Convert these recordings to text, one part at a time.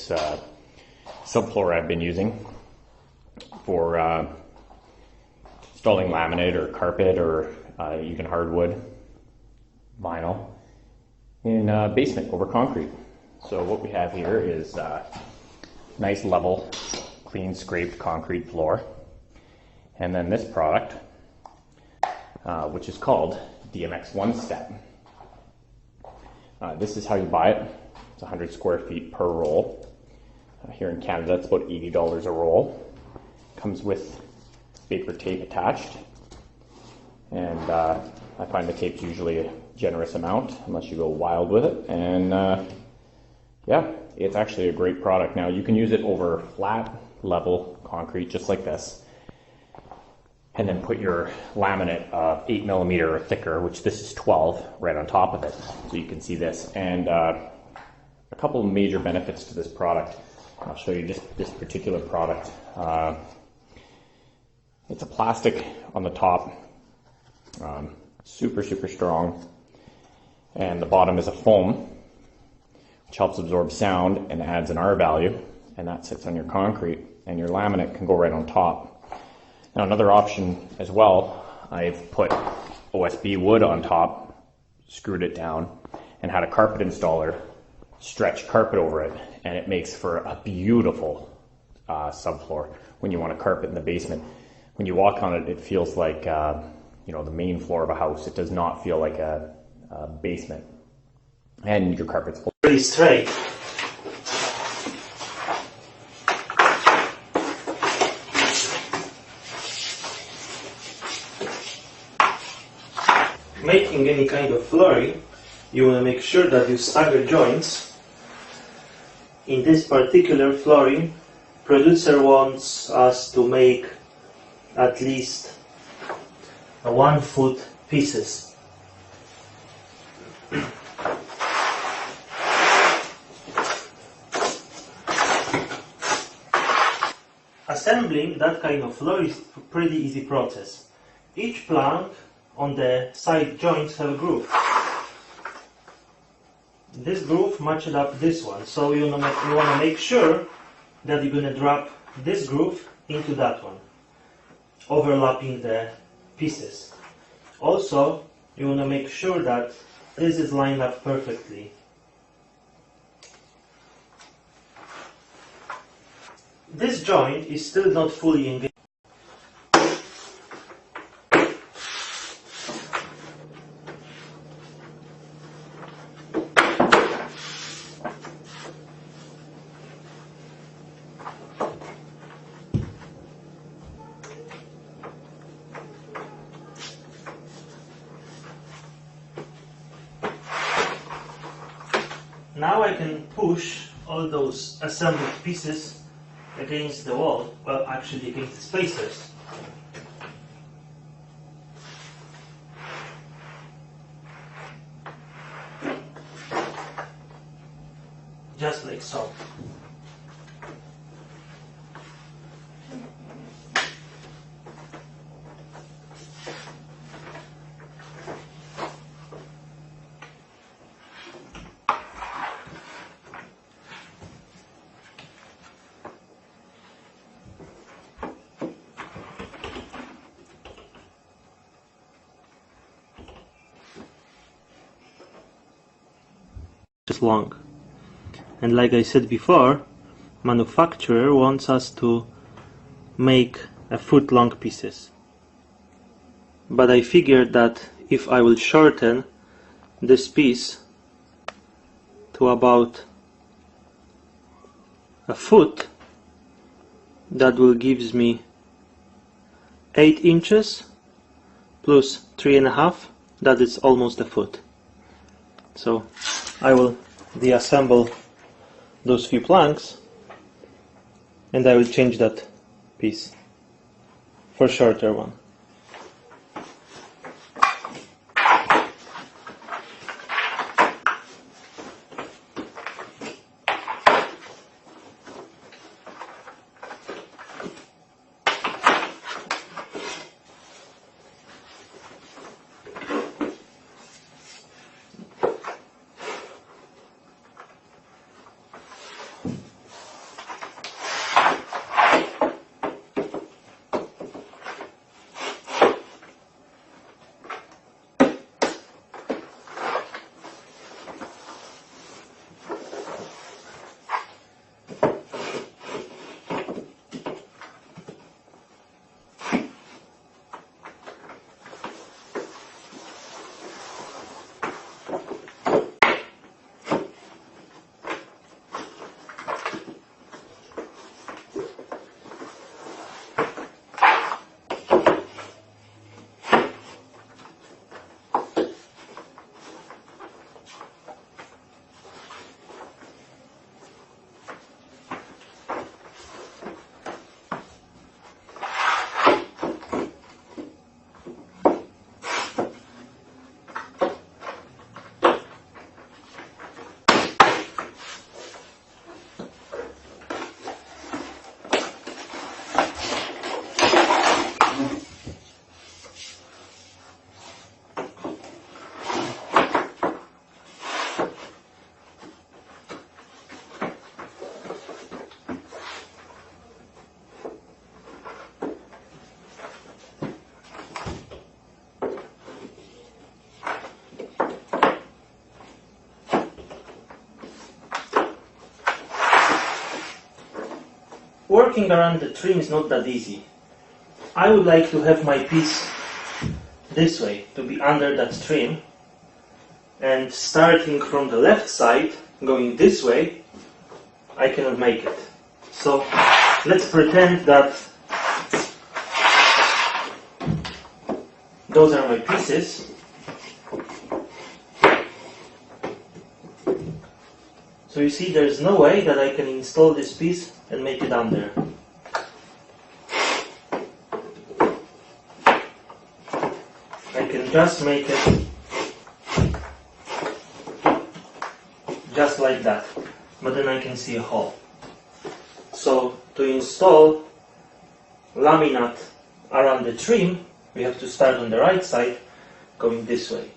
this subfloor I've been using for installing laminate or carpet or even hardwood, vinyl in basement over concrete. So what we have here is nice level, clean scraped concrete floor. And then this product, which is called DMX One Step. This is how you buy it. It's 100 square feet per roll. Here in Canada, it's about $80 a roll. Comes with paper tape attached. And I find the tape's usually a generous amount, unless you go wild with it. And yeah, it's actually a great product. Now, you can use it over flat, level concrete, just like this. And then put your laminate of 8mm or thicker, which this is 12, right on top of it. So you can see this. And a couple of major benefits to this product. I'll show you this particular product. It's a plastic on the top, super strong. And the bottom is a foam, which helps absorb sound and adds an R value. And that sits on your concrete. And your laminate can go right on top. Now another option as well, I've put OSB wood on top, screwed it down, and had a carpet installer stretch carpet over it, and it makes for a beautiful subfloor when you want a carpet in the basement. When you walk on it, it feels like you know, the main floor of a house. It does not feel like a basement, and your carpet's pretty straight. Making any kind of flooring, you want to make sure that you stagger joints. In this particular flooring, producer wants us to make at least 1 foot pieces. Assembling that kind of floor is a pretty easy process. Each plank on the side joints have a groove. This groove matches up this one, so you want to make sure that you're going to drop this groove into that one, overlapping the pieces. Also, you want to make sure that this is lined up perfectly. This joint is still not fully engaged. Now I can push all those assembled pieces against the wall, well, actually against the spacers. Just like so. Long, and like I said before, manufacturer wants us to make 1 foot long pieces, but I figured that if I will shorten this piece to about 1 foot, that will gives me 8 inches plus 3.5, that is almost 1 foot. So I will deassemble those few planks and I will change that piece for a shorter one. working around the trim is not that easy. I would like to have my piece this way, to be under that trim, and starting from the left side, going this way, I cannot make it. So let's pretend that those are my pieces. So you see, there's no way that I can install this piece and make it under. I can just make it just like that, but then I can see a hole. So to install laminate around the trim, we have to start on the right side, going this way.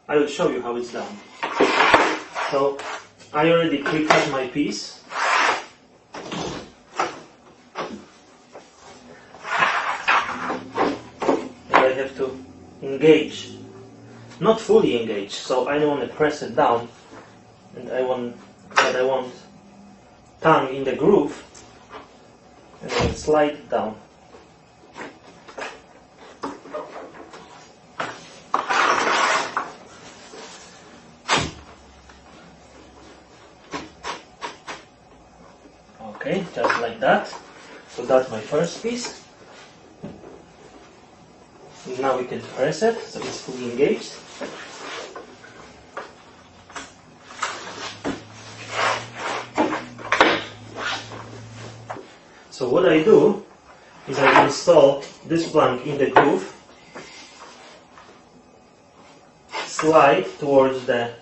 I will show you how it's done. So I already pre-cut my piece. And I have to engage, not fully engage, so I don't want to press it down, and I want tongue in the groove, and then slide it down. Okay, just like that. So that's my first piece. And now we can press it, so it's fully engaged. So what I do is I install this plank in the groove, slide towards this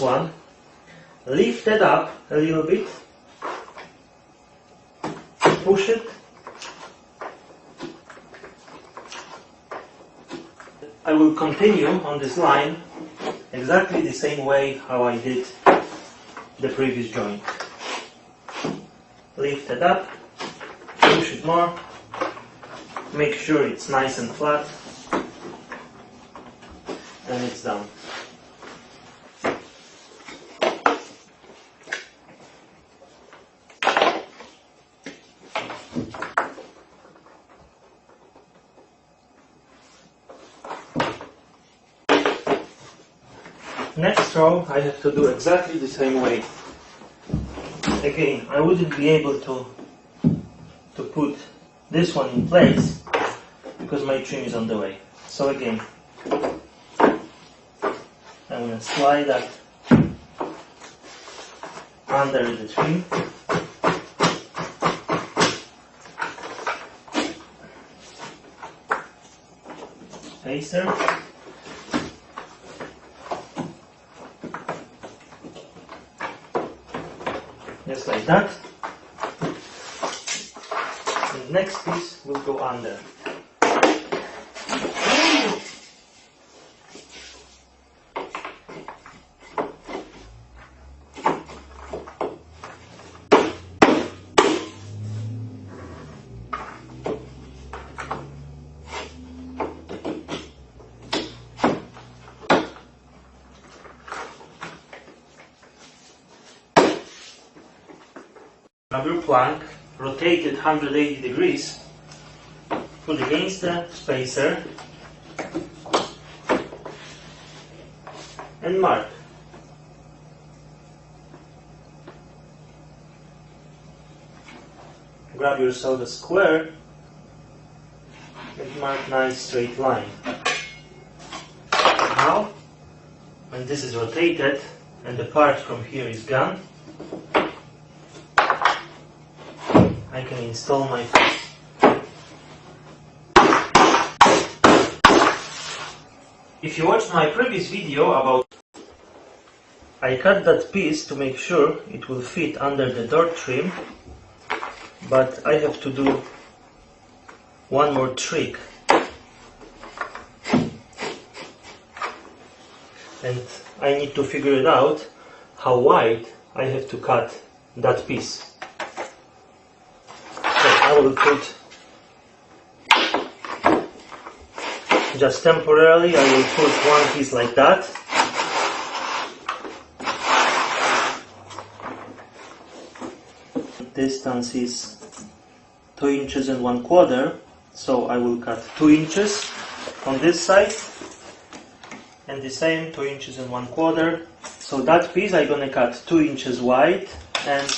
one, lift it up a little bit, push it, I will continue on this line exactly the same way how I did the previous joint. Lift it up, push it more, make sure it's nice and flat, and it's done. Next row I have to do exactly the same way. Again, I wouldn't be able to put this one in place because my trim is on the way. So again, I'm going to slide that under the trim. Spacer. Just like that. And the next piece will go under. Grab your plank, rotate it 180 degrees, put against the spacer, and mark. Grab yourself a square and mark nice straight line. Now, when this is rotated and the part from here is gone, I can install my piece. If you watched my previous video about, I cut that piece to make sure it will fit under the door trim, but I have to do one more trick. And I need to figure it out how wide I have to cut that piece. I will put, just temporarily, I will put one piece like that. distance is 2 inches and 1/4, so I will cut 2 inches on this side and the same 2 inches and 1/4. So that piece I'm gonna cut 2 inches wide and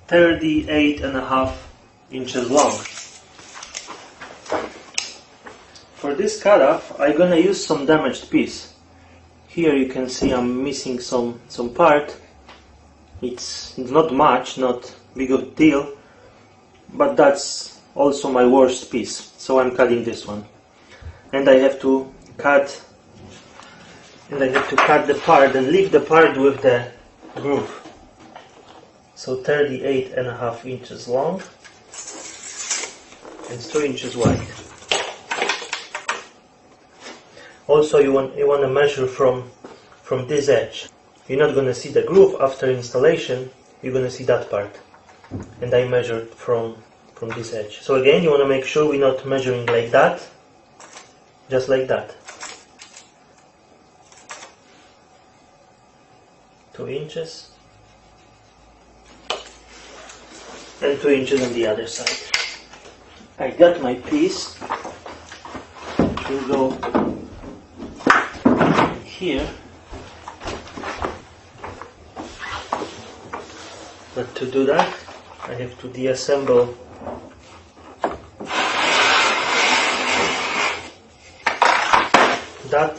38.5 inches long. For this cutoff, I'm gonna use some damaged piece. Here you can see I'm missing some part. It's not much, not big of a deal, but that's also my worst piece. So I'm cutting this one, and I have to cut the part and leave the part with the groove. So 38.5 inches long and 2 inches wide. Also, you want to measure from this edge. You're not going to see the groove after installation. You're going to see that part, and I measured from this edge. So again, you want to make sure we're not measuring like that, just like that. 2 inches and 2 inches on the other side. I got my piece. It will go here, but to do that I have to deassemble that,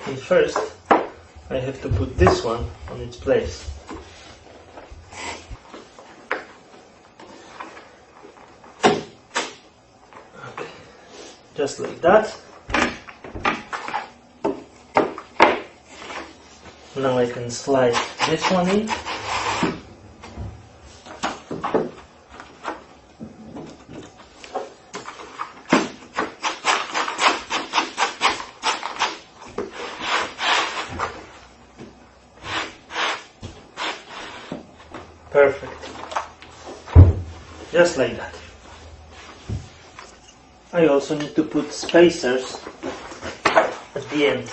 and first I have to put this one on its place. Okay. Just like that. Now I can slide this one in. Perfect. Just like that. I also need to put spacers at the end.